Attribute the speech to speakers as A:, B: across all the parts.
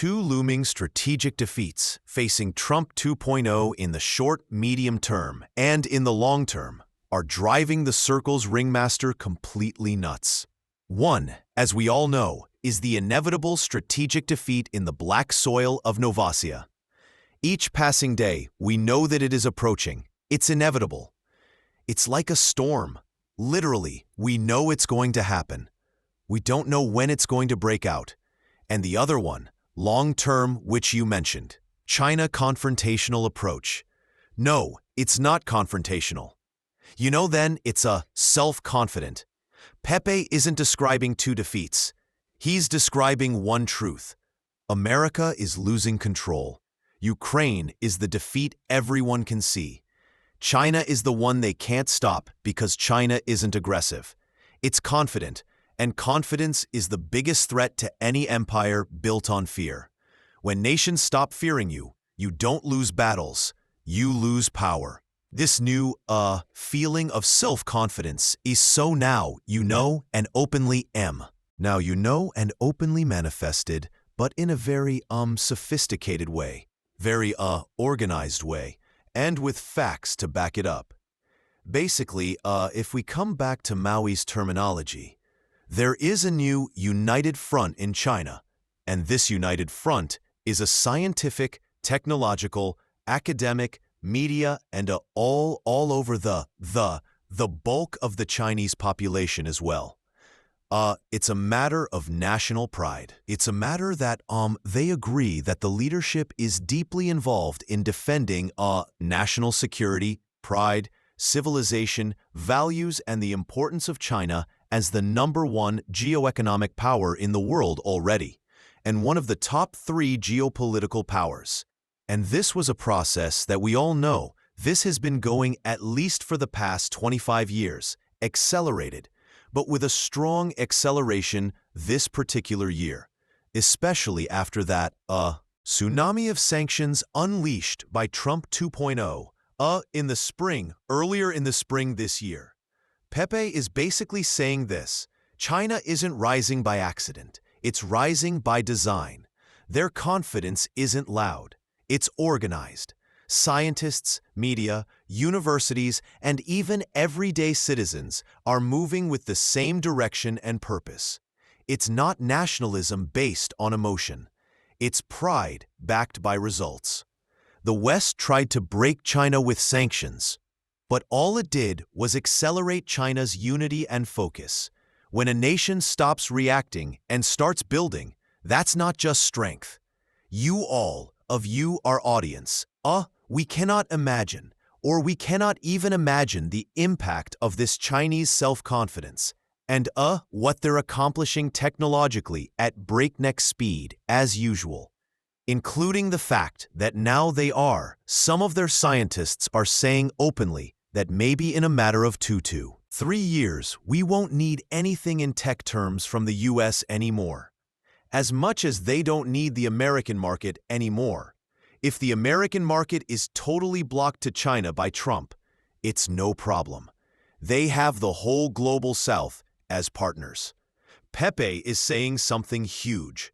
A: two looming strategic defeats facing Trump 2.0 in the short, medium term and in the long term are driving the Circle's ringmaster completely nuts. One, as we all know, is the inevitable strategic defeat in the black soil of Novacia. Each passing day, we know that it is approaching. It's inevitable. It's like a storm. Literally, we know it's going to happen. We don't know when it's going to break out. And the other one, long-term, which you mentioned, China confrontational approach. No, it's not confrontational. You know then, it's a self-confident. Pepe isn't describing two defeats. He's describing one truth. America is losing control. Ukraine is the defeat everyone can see. China is the one they can't stop because China isn't aggressive. It's confident, and confidence is the biggest threat to any empire built on fear. When nations stop fearing you, you don't lose battles, you lose power. This new, feeling of self-confidence is so now, you know, and openly Now you know and openly manifested, but in a very, sophisticated way. Very, organized way, and with facts to back it up. Basically, if we come back to Maui's terminology, there is a new united front in China, and this united front is a scientific, technological, academic, media, and all over the bulk of the Chinese population as well. It's a matter of national pride. It's a matter that, they agree that the leadership is deeply involved in defending, national security, pride, civilization, values, and the importance of China as the #1 geoeconomic power in the world already, and one of the top 3 geopolitical powers. And this was a process that we all know, this has been going at least for the past 25 years, accelerated, but with a strong acceleration this particular year, especially after that, tsunami of sanctions unleashed by Trump 2.0, earlier in the spring this year. Pepe is basically saying this: China isn't rising by accident, it's rising by design. Their confidence isn't loud, it's organized. Scientists, media, universities, and even everyday citizens are moving with the same direction and purpose. It's not nationalism based on emotion. It's pride backed by results. The West tried to break China with sanctions, but all it did was accelerate China's unity and focus. When a nation stops reacting and starts building, that's not just strength. You all, of you, our audience, we cannot imagine, or we cannot even imagine the impact of this Chinese self-confidence and, what they're accomplishing technologically at breakneck speed as usual, including the fact that now some of their scientists are saying openly that maybe in a matter of 2 to 3 years, we won't need anything in tech terms from the US anymore. As much as they don't need the American market anymore. If the American market is totally blocked to China by Trump, it's no problem. They have the whole global South as partners. Pepe is saying something huge.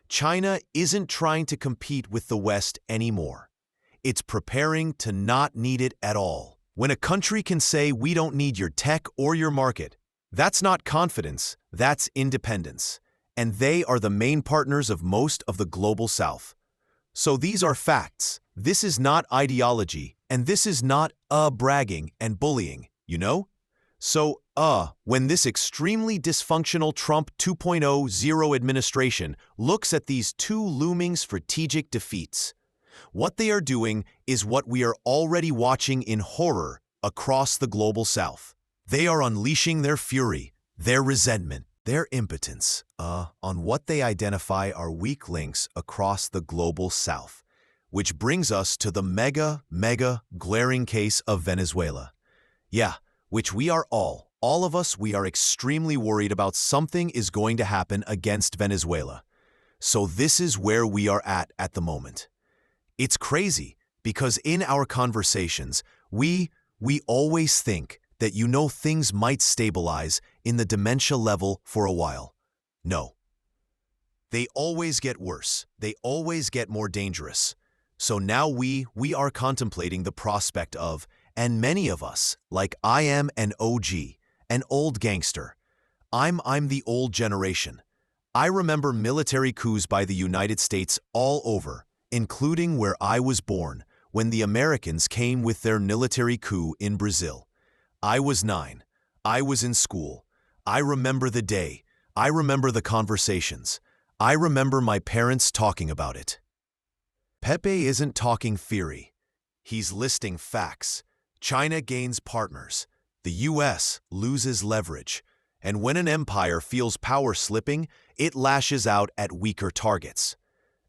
A: China isn't trying to compete with the West anymore. It's preparing to not need it at all. When a country can say we don't need your tech or your market, that's not confidence, that's independence. And they are the main partners of most of the global South. So these are facts. This is not ideology, and this is not, bragging and bullying, you know? So, when this extremely dysfunctional Trump 2.0 administration looks at these two looming strategic defeats, what they are doing is what we are already watching in horror across the global South. They are unleashing their fury, their resentment, their impotence, on what they identify are weak links across the global South, which brings us to the mega glaring case of Venezuela. Yeah, which we are all of us, we are extremely worried about something is going to happen against Venezuela. So this is where we are at the moment. It's crazy, because in our conversations, we always think that things might stabilize in the dementia level for a while. No. They always get worse. They always get more dangerous. So now we are contemplating the prospect of, and many of us, like I am an OG, an old gangster. I'm the old generation. I remember military coups by the United States all over, including where I was born, when the Americans came with their military coup in Brazil. I was 9. I was in school. I remember the day. I remember the conversations. I remember my parents talking about it. Pepe isn't talking theory. He's listing facts. China gains partners. The US loses leverage. And when an empire feels power slipping, it lashes out at weaker targets.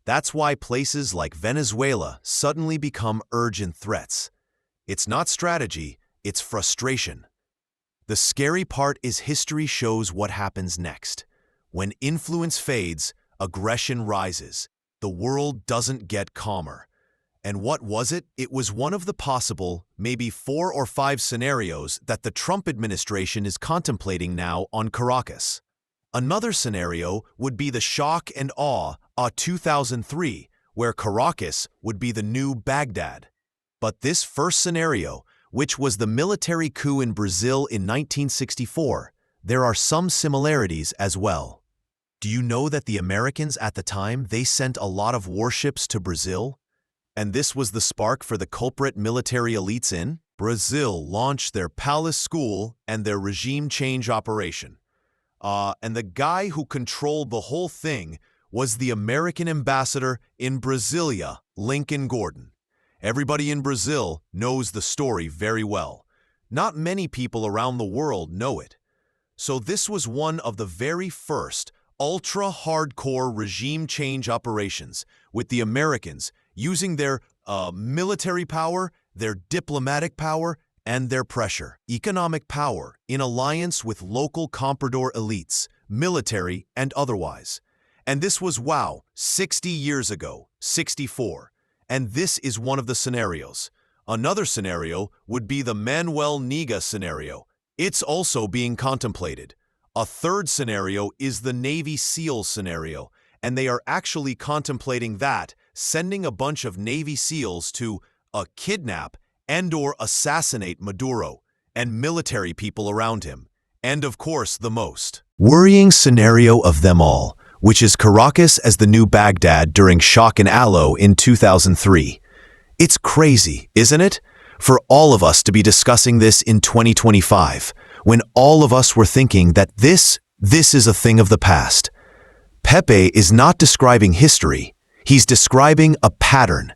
A: That's why places like Venezuela suddenly become urgent threats. It's not strategy, it's frustration. The scary part is history shows what happens next. When influence fades, aggression rises. The world doesn't get calmer. And what was it? It was one of the possible, maybe 4 or 5 scenarios that the Trump administration is contemplating now on Caracas. Another scenario would be the shock and awe of 2003, where Caracas would be the new Baghdad. But this first scenario, which was the military coup in Brazil in 1964, there are some similarities as well. Do you know that the Americans at the time, they sent a lot of warships to Brazil? And this was the spark for the culprit military elites in Brazil launched their palace school and their regime change operation. And the guy who controlled the whole thing was the American ambassador in Brasilia, Lincoln Gordon. Everybody in Brazil knows the story very well. Not many people around the world know it. So this was one of the very first ultra-hardcore regime change operations, with the Americans using their military power, their diplomatic power, and their pressure, economic power, in alliance with local comprador elites, military and otherwise. And this was, 60 years ago, 64. And this is one of the scenarios. Another scenario would be the Manuel Niga scenario. It's also being contemplated. A third scenario is the Navy SEALs scenario, and they are actually contemplating that, sending a bunch of Navy SEALs to kidnap and/or assassinate Maduro and military people around him. And of course, the most worrying scenario of them all, which is Caracas as the new Baghdad during shock and awe in 2003. It's crazy, isn't it? For all of us to be discussing this in 2025, when all of us were thinking that this is a thing of the past. Pepe is not describing history, he's describing a pattern.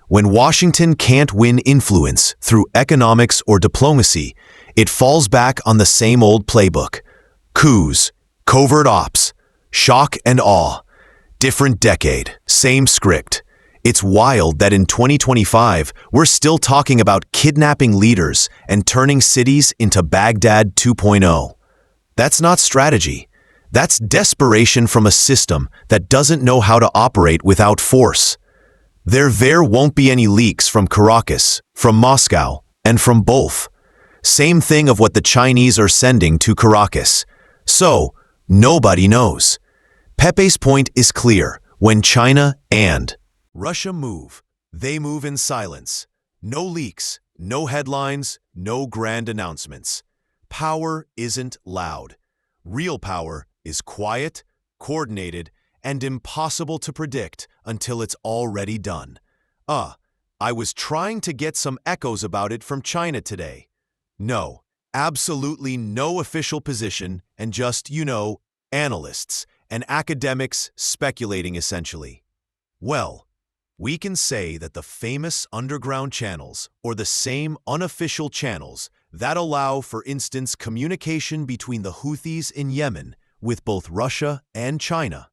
A: When Washington can't win influence through economics or diplomacy, it falls back on the same old playbook. Coups, covert ops, shock and awe. Different decade, same script. It's wild that in 2025, we're still talking about kidnapping leaders and turning cities into Baghdad 2.0. That's not strategy. That's desperation from a system that doesn't know how to operate without force. There won't be any leaks from Caracas, from Moscow, and from both. Same thing of what the Chinese are sending to Caracas. So, nobody knows. Pepe's point is clear. When China and Russia move, they move in silence. No leaks, no headlines, no grand announcements. Power isn't loud. Real power is quiet, coordinated, and impossible to predict until it's already done. I was trying to get some echoes about it from China today. No, absolutely no official position, and just, analysts and academics speculating essentially. Well, we can say that the famous underground channels, or the same unofficial channels that allow, for instance, communication between the Houthis in Yemen with both Russia and China,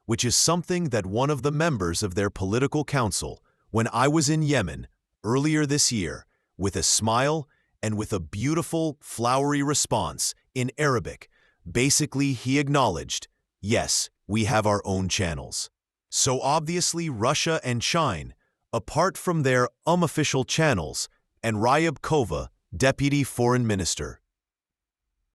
A: which is something that one of the members of their political council, when I was in Yemen earlier this year, with a smile and with a beautiful, flowery response in Arabic, basically he acknowledged, yes, we have our own channels. So obviously Russia and China, apart from their unofficial channels, and Ryab Kova, Deputy Foreign Minister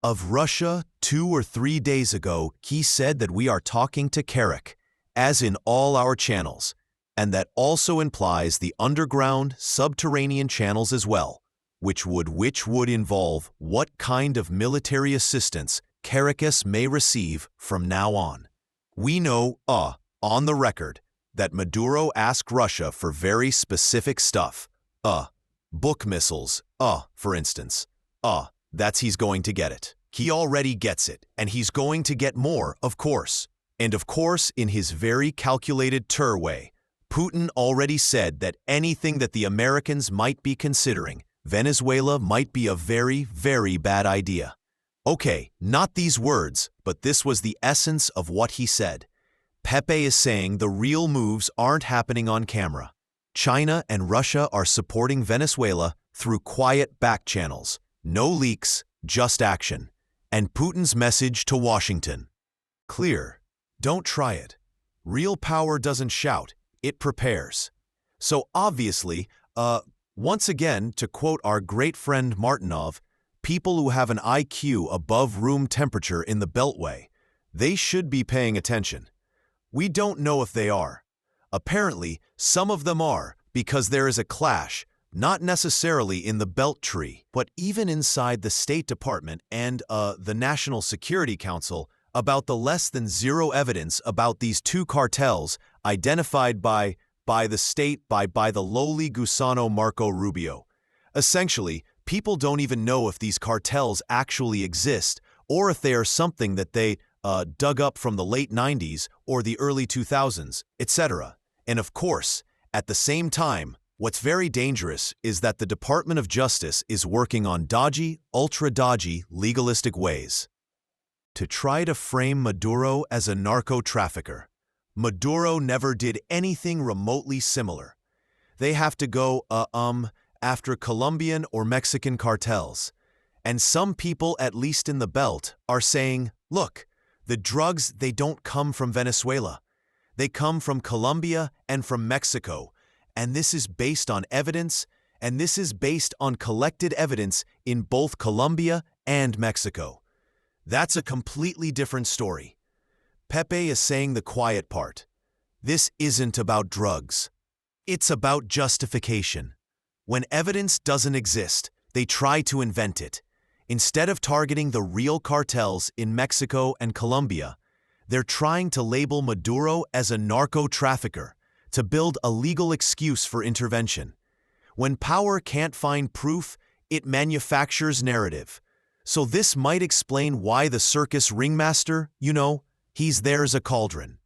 A: of Russia 2 or 3 days ago, he said that we are talking to Karak. as in all our channels, and that also implies the underground, subterranean channels as well, which would involve what kind of military assistance Caracas may receive from now on. We know, on the record, that Maduro asked Russia for very specific stuff. Book missiles, for instance. That's he's going to get it. He already gets it, and he's going to get more, of course. And of course, in his very calculated way, Putin already said that anything that the Americans might be considering, Venezuela might be a very, very bad idea. Okay, not these words, but this was the essence of what he said. Pepe is saying the real moves aren't happening on camera. China and Russia are supporting Venezuela through quiet back channels. No leaks, just action. And Putin's message to Washington: clear. Don't try it. Real power doesn't shout, it prepares. So obviously, once again, to quote our great friend Martinov, people who have an IQ above room temperature in the Beltway, they should be paying attention. We don't know if they are. Apparently, some of them are, because there is a clash, not necessarily in the belt tree, but even inside the State Department and the National Security Council about the less than zero evidence about these two cartels identified by the state by the lowly gusano Marco Rubio. Essentially, people don't even know if these cartels actually exist or if they are something that they dug up from the late 90s or the early 2000s, etc. And of course, at the same time, what's very dangerous is that the Department of Justice is working on dodgy, ultra-dodgy, legalistic ways to try to frame Maduro as a narco-trafficker. Maduro never did anything remotely similar. They have to go, after Colombian or Mexican cartels. And some people, at least in the belt, are saying, look, the drugs, they don't come from Venezuela. They come from Colombia and from Mexico. And this is based on evidence, and this is based on collected evidence in both Colombia and Mexico. That's a completely different story. Pepe is saying the quiet part. This isn't about drugs. It's about justification. When evidence doesn't exist, they try to invent it. Instead of targeting the real cartels in Mexico and Colombia, they're trying to label Maduro as a narco-trafficker to build a legal excuse for intervention. When power can't find proof, it manufactures narrative. So this might explain why the circus ringmaster, he's there as a cauldron,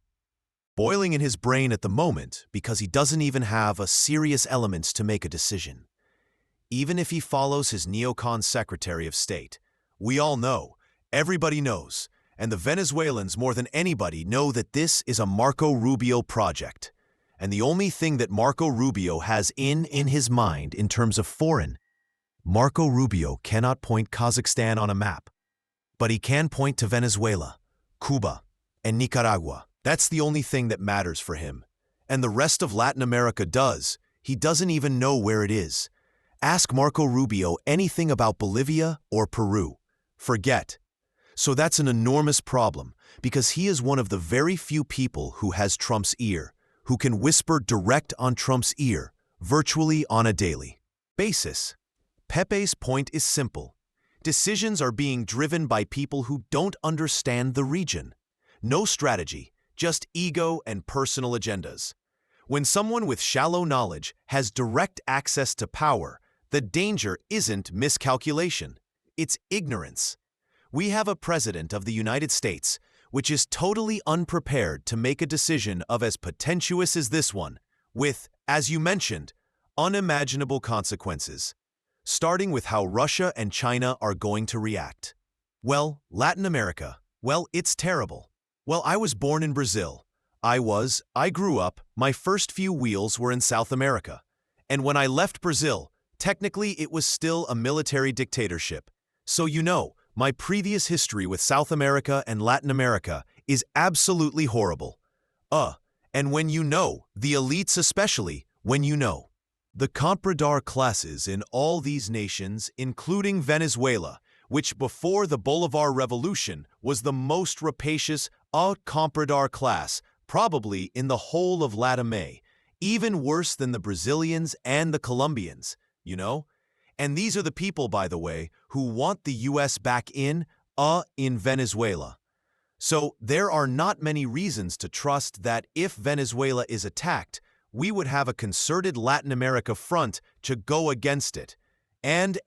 A: boiling in his brain at the moment because he doesn't even have a serious elements to make a decision. Even if he follows his neocon Secretary of State, we all know, everybody knows, and the Venezuelans more than anybody know that this is a Marco Rubio project. And the only thing that Marco Rubio has in his mind in terms of foreign, Marco Rubio cannot point Kazakhstan on a map, but he can point to Venezuela, Cuba, and Nicaragua. That's the only thing that matters for him. And the rest of Latin America does. He doesn't even know where it is. Ask Marco Rubio anything about Bolivia or Peru. Forget. So that's an enormous problem, because he is one of the very few people who has Trump's ear, who can whisper direct on Trump's ear, virtually on a daily basis. Pepe's point is simple. Decisions are being driven by people who don't understand the region. No strategy, just ego and personal agendas. When someone with shallow knowledge has direct access to power, the danger isn't miscalculation, it's ignorance. We have a president of the United States which is totally unprepared to make a decision of as potentious as this one, with, as you mentioned, unimaginable consequences, starting with how Russia and China are going to react. Well, Latin America, it's terrible. Well, I was born in Brazil. I grew up, my first few wheels were in South America. And when I left Brazil, technically it was still a military dictatorship. So my previous history with South America and Latin America is absolutely horrible. And when the elites especially, when the comprador classes in all these nations, including Venezuela, which before the Bolivar Revolution was the most rapacious comprador class, probably in the whole of Latin America, even worse than the Brazilians and the Colombians, you know? And these are the people, by the way, who want the US back in Venezuela. So there are not many reasons to trust that if Venezuela is attacked, we would have a concerted Latin America front to go against it. And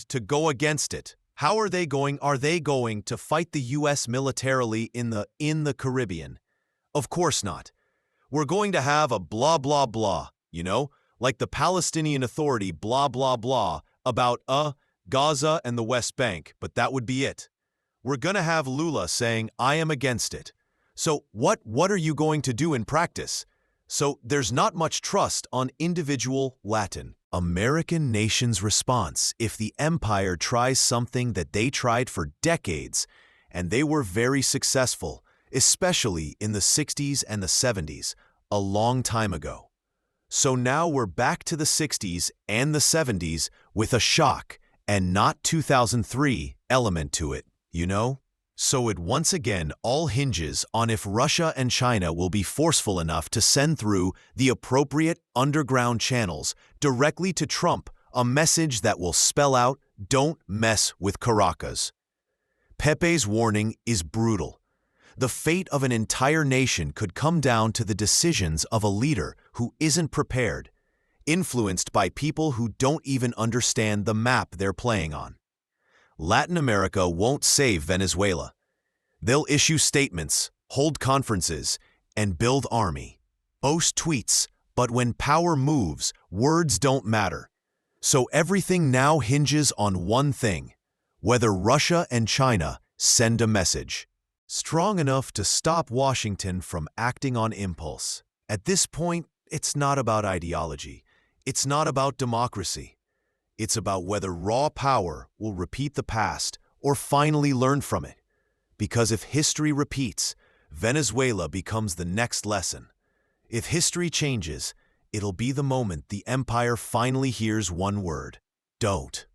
A: to go against it. How are they going? Are they going to fight the US militarily in the Caribbean? Of course not. We're going to have a blah blah blah, you know, like the Palestinian Authority blah blah blah about Gaza and the West Bank, but that would be it. We're gonna have Lula saying, I am against it. So what are you going to do in practice? So there's not much trust on individual Latin American nations' response if the empire tries something that they tried for decades, and they were very successful, especially in the 60s and the 70s, a long time ago. So now we're back to the 60s and the 70s with a shock and not 2003 element to it, you know? So it once again all hinges on if Russia and China will be forceful enough to send through the appropriate underground channels directly to Trump a message that will spell out, don't mess with Caracas. Pepe's warning is brutal. The fate of an entire nation could come down to the decisions of a leader who isn't prepared, influenced by people who don't even understand the map they're playing on. Latin America won't save Venezuela. They'll issue statements, hold conferences, and build army, boast tweets, but when power moves, words don't matter. So everything now hinges on one thing: whether Russia and China send a message strong enough to stop Washington from acting on impulse. At this point, it's not about ideology. It's not about democracy. It's about whether raw power will repeat the past or finally learn from it. Because if history repeats, Venezuela becomes the next lesson. If history changes, it'll be the moment the empire finally hears one word: don't.